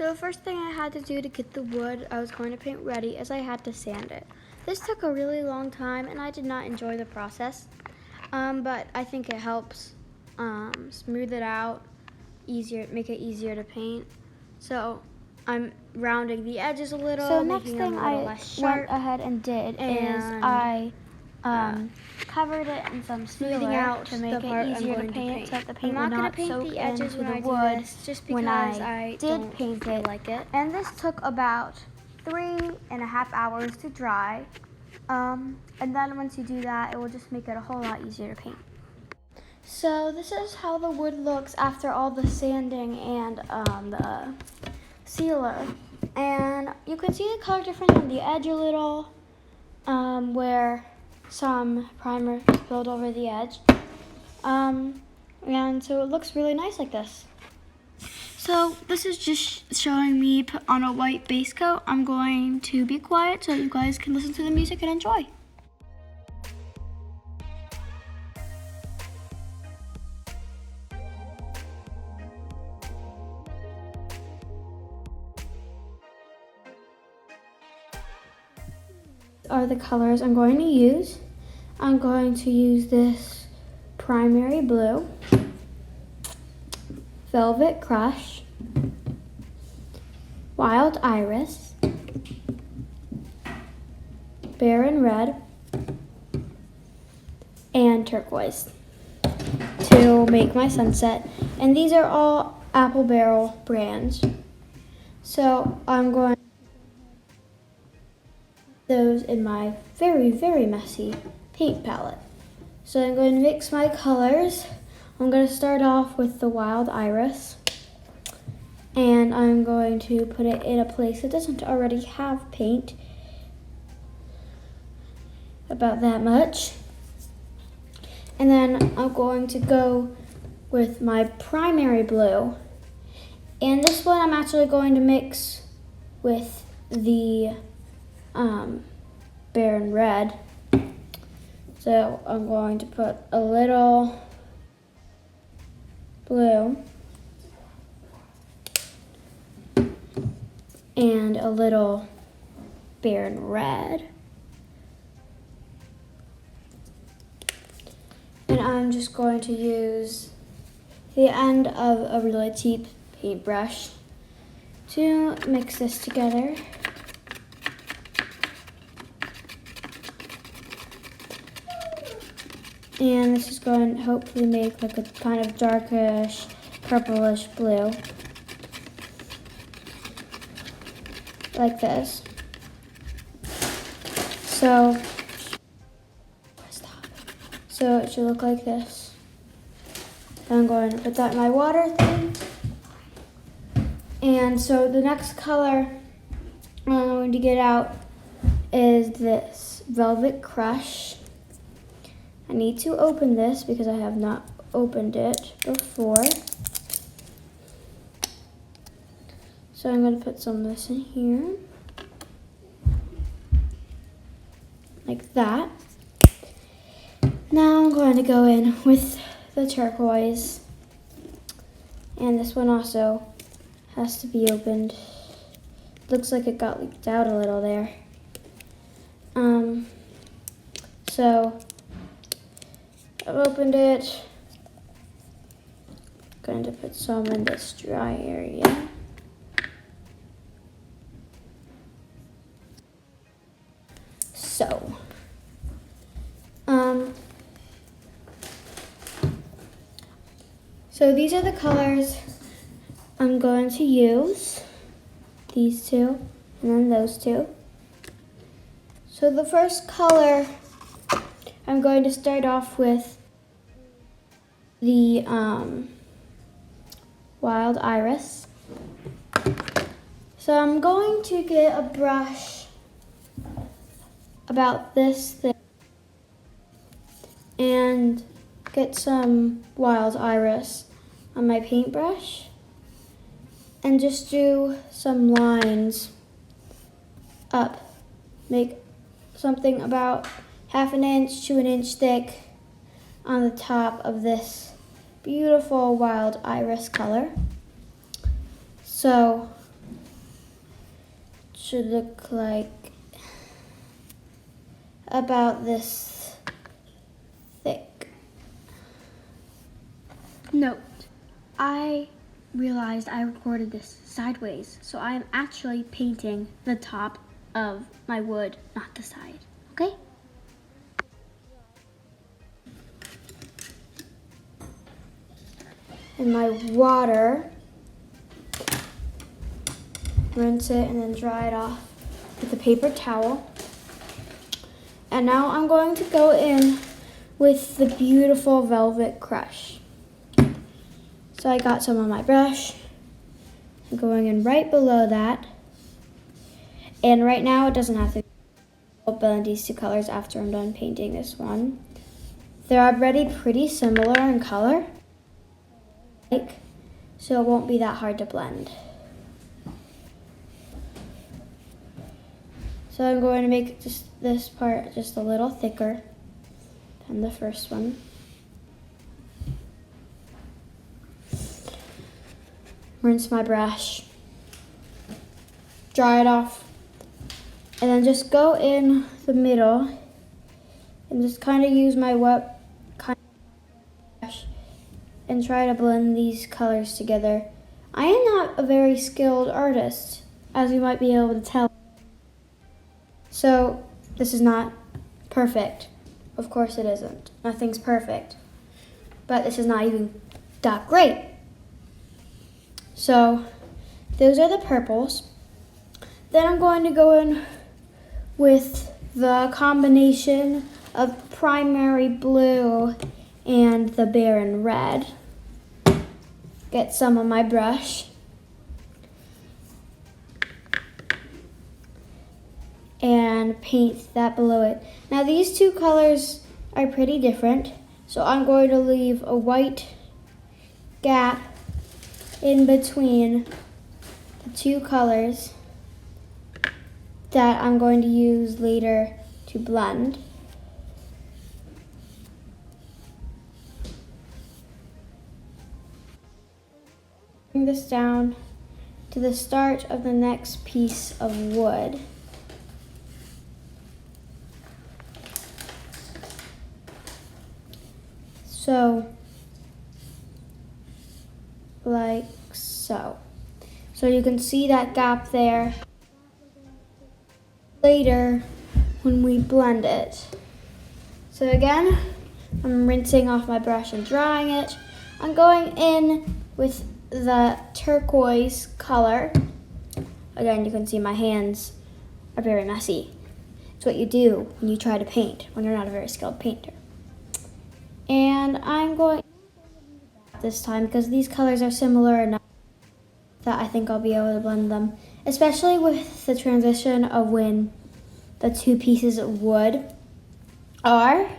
So the first thing I had to do to get the wood I was going to paint ready is I had to sand it. This took a really long time and I did not enjoy the process, but I think it helps smooth it out, make it easier to paint. So I'm rounding the edges a little, so next making thing them a little I less sharp. went ahead and did is I covered it in some Smoothing sealer out to make it easier to paint, so that the paint would not soak the edges into when the I do wood this, just when because I did don't paint feel it. like it. And this took about 3.5 hours to dry. And then once you do that, it will just make it a whole lot easier to paint. So this is how the wood looks after all the sanding and the sealer. And you can see the color difference on the edge a little, where some primer spilled over the edge. And so it looks really nice like this. So this is just showing me put on a white base coat. I'm going to be quiet so you guys can listen to the music and enjoy. Are the colors I'm going to use. I'm going to use this primary blue, Velvet Crush, Wild Iris, Barren Red, and Turquoise to make my sunset. And these are all Apple Barrel brands. So I'm going to put those in my very, very messy paint palette. So I'm going to mix my colors. I'm going to start off with the Wild Iris, and I'm going to put it in a place that doesn't already have paint, about that much. And then I'm going to go with my primary blue, and this one I'm actually going to mix with the Barren Red. So I'm going to put a little blue and a little Barren Red. And I'm just going to use the end of a really cheap paintbrush to mix this together. And this is going to hopefully make like a kind of darkish, purplish blue. Like this. So it should look like this. I'm going to put that in my water thing. And so the next color I'm going to get out is this Velvet Crush. I need to open this because I have not opened it before. So I'm going to put some of this in here. Like that. Now I'm going to go in with the turquoise. And this one also has to be opened. Looks like it got leaked out a little there. So I've opened it. Going to put some in this dry area. So these are the colors I'm going to use. These two, and then those two. So the first color, I'm going to start off with the Wild Iris. So I'm going to get a brush about this thick and get some Wild Iris on my paintbrush and just do some lines up. Make something about 1/2 inch to 1 inch thick on the top of this beautiful Wild Iris color. So should look like about this thick. Note, I realized I recorded this sideways, so I am actually painting the top of my wood, not the side, okay? And my water, rinse it and then dry it off with a paper towel. And now I'm going to go in with the beautiful Velvet Crush. So I got some on my brush. I'm going in right below that. And right now it doesn't have to I'll blend these two colors after I'm done painting this one. They're already pretty similar in color, so it won't be that hard to blend. So I'm going to make just this part just a little thicker than the first one. Rinse my brush, dry it off, and then just go in the middle and just kind of use my wet kind of brush and try to blend these colors together. I am not a very skilled artist, as you might be able to tell. So this is not perfect. Of course it isn't. Nothing's perfect. But this is not even that great. So those are the purples. Then I'm going to go in with the combination of primary blue and the Baron red. Get some on my brush. And paint that below it. Now these two colors are pretty different, so I'm going to leave a white gap in between the two colors that I'm going to use later to blend. Bring this down to the start of the next piece of wood. So, like so. So you can see that gap there later when we blend it. So again, I'm rinsing off my brush and drying it. I'm going in with the turquoise color. Again, you can see my hands are very messy. It's what you do when you try to paint when you're not a very skilled painter. And I'm going this time because these colors are similar enough that I think I'll be able to blend them, especially with the transition of when the two pieces of wood are.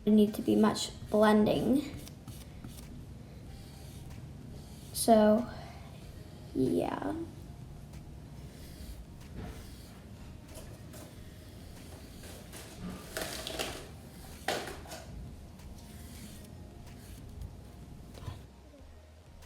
There need to be much blending. So, yeah.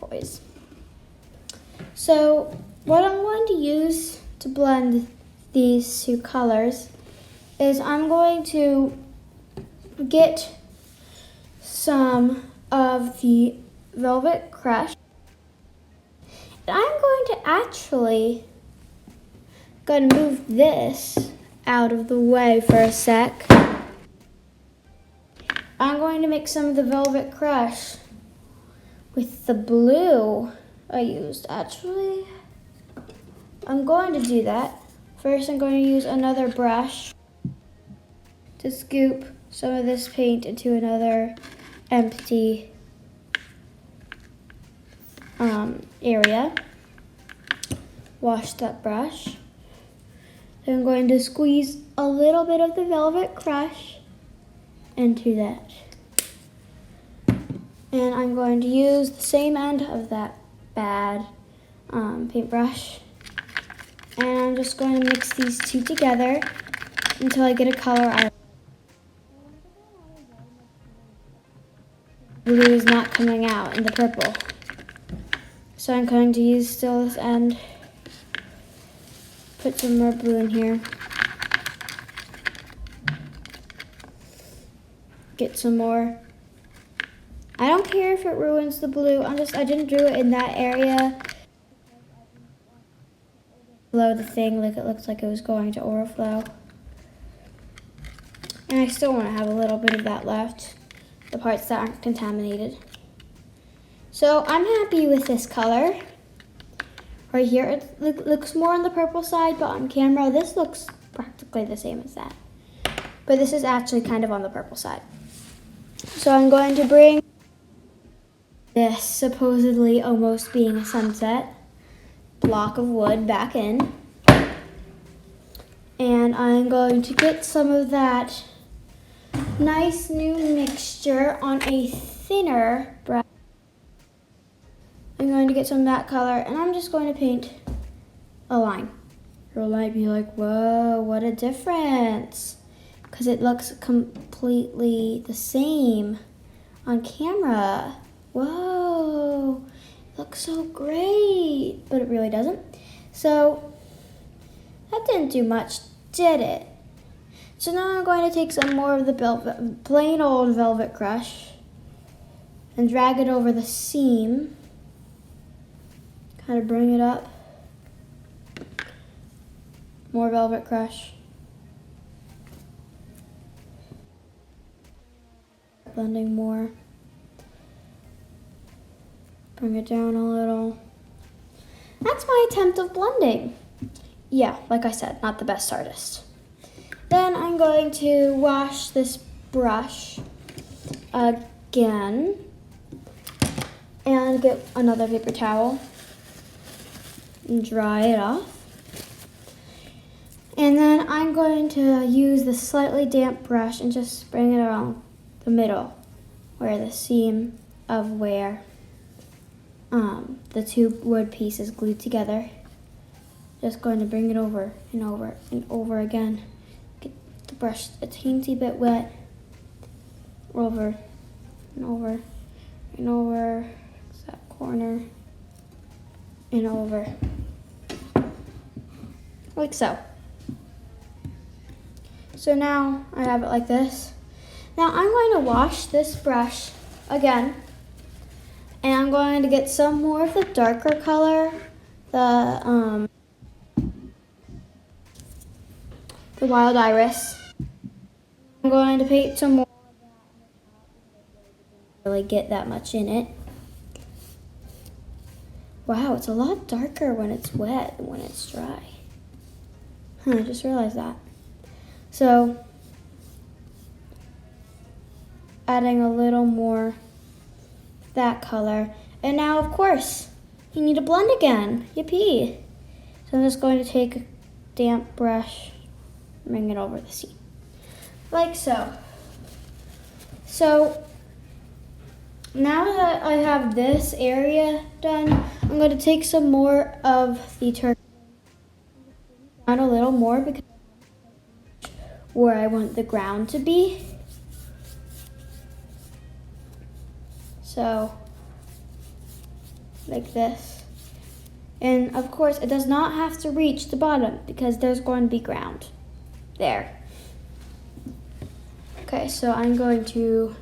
Boys. So what I'm going to use to blend these two colors is I'm going to get some of the Velvet Crush. And I'm going to actually move this out of the way for a sec. I'm going to mix some of the Velvet Crush with the blue I used. Actually, I'm going to do that. First, I'm going to use another brush to scoop some of this paint into another empty area. Wash that brush. Then I'm going to squeeze a little bit of the Velvet Crush into that. And I'm going to use the same end of that bad paintbrush. And I'm just going to mix these two together until I get a color I like. Blue is not coming out in the purple. So I'm going to use still this end Put some more blue in here. Get some more. I don't care if it ruins the blue. I didn't do it in that area. Below the thing, like it looks like it was going to overflow. And I still want to have a little bit of that left, the parts that aren't contaminated. So I'm happy with this color. Right here, it looks more on the purple side, but on camera, this looks practically the same as that. But this is actually kind of on the purple side. So I'm going to bring this supposedly almost being a sunset block of wood back in. And I'm going to get some of that nice new mixture on a thinner brush. I'm going to get some of that color, and I'm just going to paint a line. You might be like, whoa, what a difference. Because it looks completely the same on camera. Whoa, looks so great. But it really doesn't. So that didn't do much, did it? So now I'm going to take some more of the plain old Velvet Crush and drag it over the seam. Kind of bring it up. More Velvet Crush. Blending more. Bring it down a little. That's my attempt of blending. Yeah, like I said, not the best artist. Then I'm going to wash this brush again and get another paper towel and dry it off. And then I'm going to use the slightly damp brush and just bring it around the middle where the seam of where the two wood pieces glued together. Just going to bring it over and over and over again. Get the brush a teensy bit wet. Over and over and over. It's that corner and over. Like so. So now I have it like this. Now I'm going to wash this brush again. And I'm going to get some more of the darker color. The Wild Iris. I'm going to paint some more. Really get that much in it. Wow, it's a lot darker when it's wet than when it's dry. I just realized that. So, adding a little more that color. And now, of course, you need to blend again. Yippee. So I'm just going to take a damp brush, bring it over the seam. Like so. So, now that I have this area done, I'm going to take some more of the turquoise down a little more because where I want the ground to be. So, like this. And of course, it does not have to reach the bottom because there's going to be ground there. Okay, so I'm going to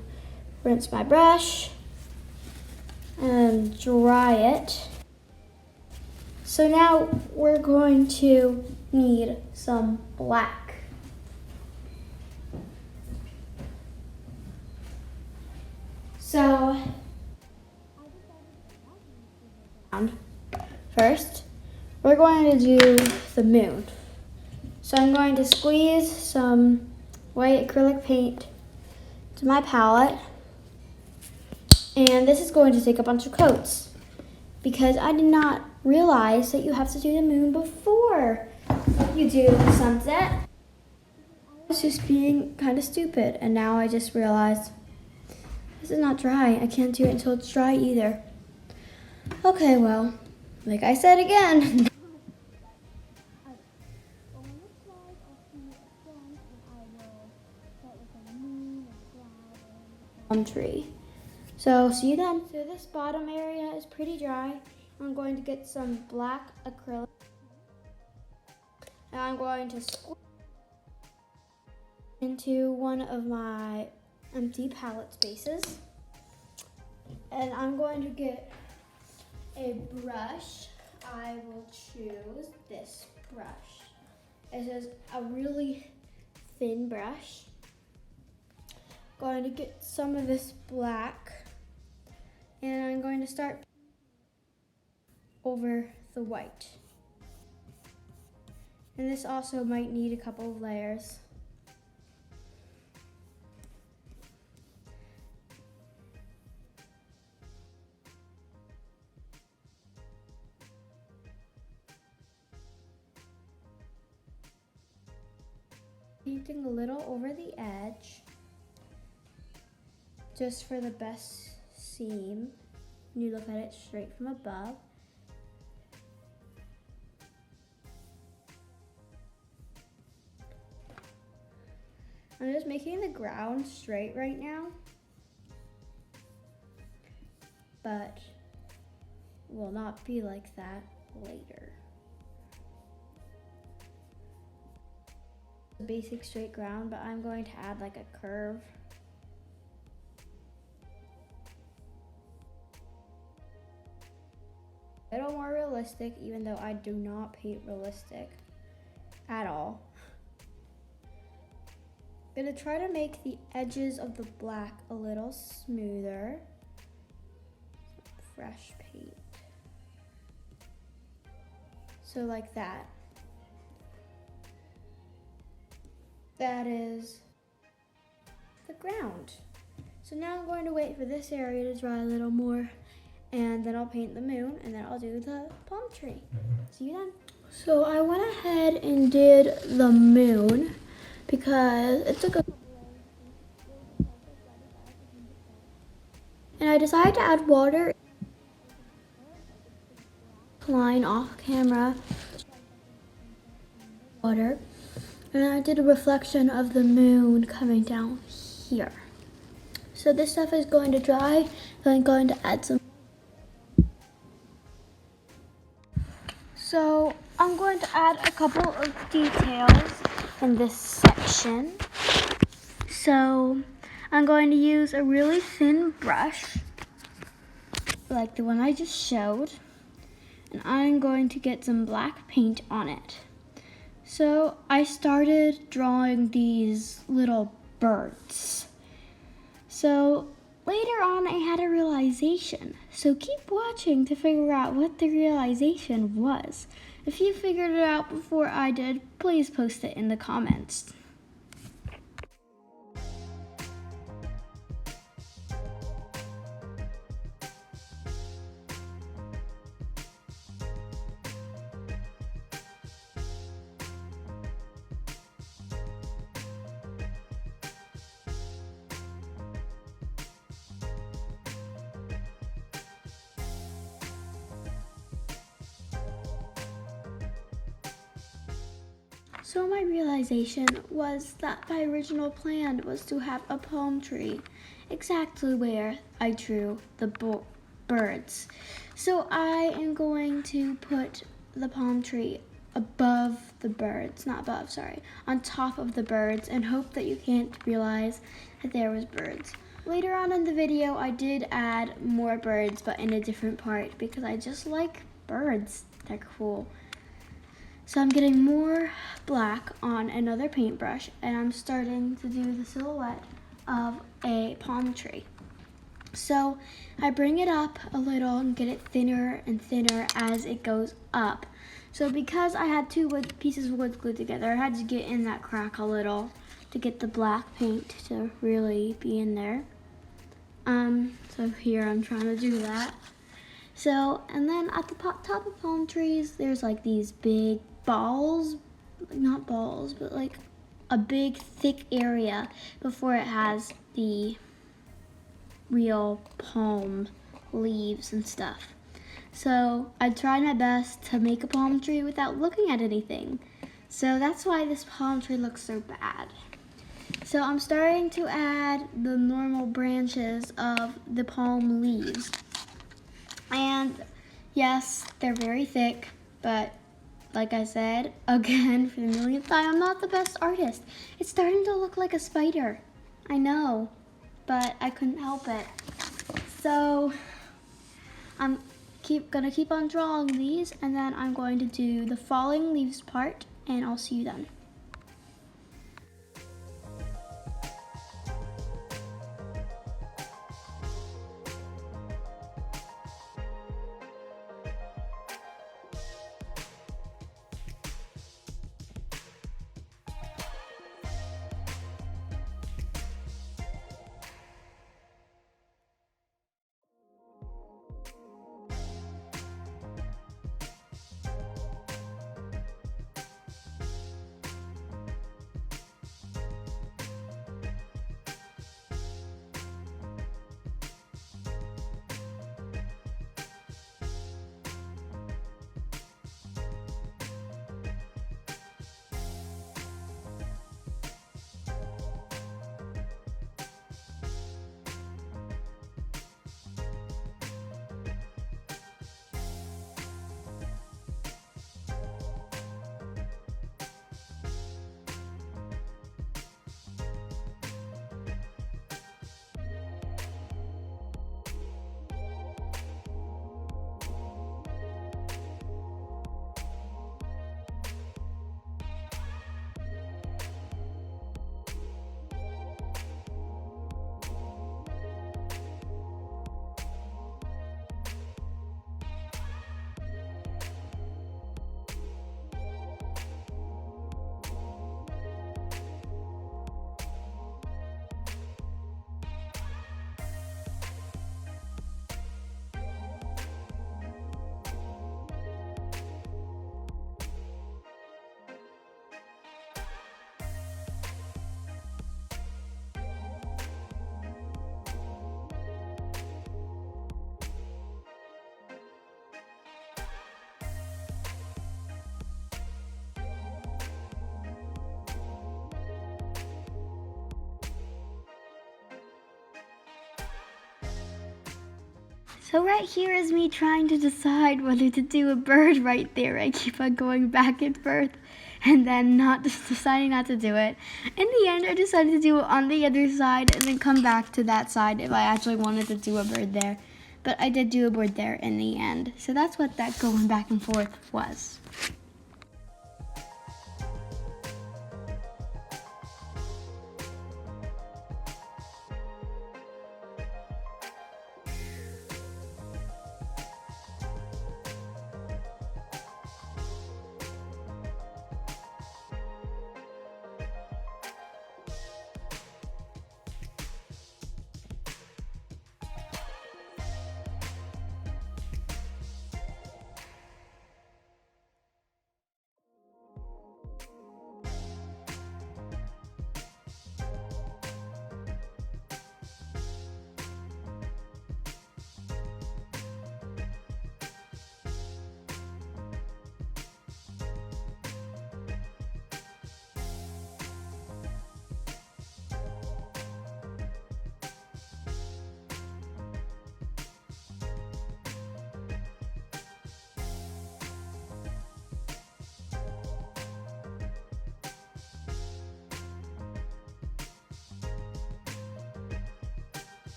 rinse my brush and dry it. So now we're going to need some black. So first, we're going to do the moon. So I'm going to squeeze some white acrylic paint to my palette. And this is going to take a bunch of coats because I did not realize that you have to do the moon before you do the sunset. I was just being kind of stupid, and now I just realized this is not dry. I can't do it until it's dry either. Okay, well, like I said again. Tree. So see you then. So this bottom area is pretty dry. I'm going to get some black acrylic Now I'm going to squish into one of my empty palette spaces. And I'm going to get a brush. I will choose this brush. It is a really thin brush. Going to get some of this black, and I'm going to start over the white. And this also might need a couple of layers. Painting a little over the edge, just for the best seam. When you look at it straight from above. I'm just making the ground straight right now, but will not be like that later. Basic straight ground, but I'm going to add like a curve. A little more realistic, even though I do not paint realistic at all. I'm gonna try to make the edges of the black a little smoother. Fresh paint. So like that. That is the ground. So now I'm going to wait for this area to dry a little more, and then I'll paint the moon, and then I'll do the palm tree. See you then. So I went ahead and did the moon because it took a and I decided to add water line off camera. Water. And I did a reflection of the moon coming down here. So this stuff is going to dry, then I'm going to add some. So I'm going to add a couple of details in this section. So I'm going to use a really thin brush, like the one I just showed, and I'm going to get some black paint on it. So I started drawing these little birds. So later on I had a realization. So keep watching to figure out what the realization was. If you figured it out before I did, please post it in the comments. So my realization was that my original plan was to have a palm tree exactly where I drew the birds. So I am going to put the palm tree above the birds, not above, sorry, on top of the birds, and hope that you can't realize that there was birds. Later on in the video, I did add more birds, but in a different part because I just like birds. They're cool. So I'm getting more black on another paintbrush, and I'm starting to do the silhouette of a palm tree. So I bring it up a little and get it thinner and thinner as it goes up. So because I had two pieces of wood glued together, I had to get in that crack a little to get the black paint to really be in there. So here I'm trying to do that. So, and then at the top of palm trees, there's like these big balls, not balls, but like a big thick area before it has the real palm leaves and stuff. So I tried my best to make a palm tree without looking at anything. So that's why this palm tree looks so bad. So I'm starting to add the normal branches of the palm leaves. And yes, they're very thick, but like I said, again for the millionth time, I'm not the best artist. It's starting to look like a spider. I know, but I couldn't help it. So I'm gonna keep on drawing these, and then I'm going to do the falling leaves part, and I'll see you then. So right here is me trying to decide whether to do a bird right there. I keep on going back and forth and then deciding not to do it. In the end, I decided to do it on the other side and then come back to that side if I actually wanted to do a bird there. But I did do a bird there in the end. So that's what that going back and forth was.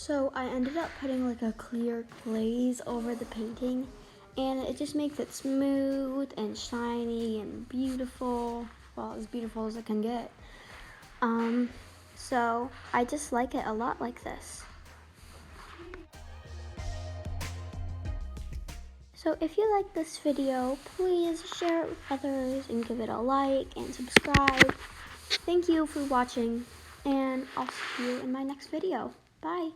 So I ended up putting like a clear glaze over the painting, and it just makes it smooth and shiny and beautiful. Well, as beautiful as it can get. So I just like it a lot like this. So if you like this video, please share it with others and give it a like and subscribe. Thank you for watching, and I'll see you in my next video. Bye.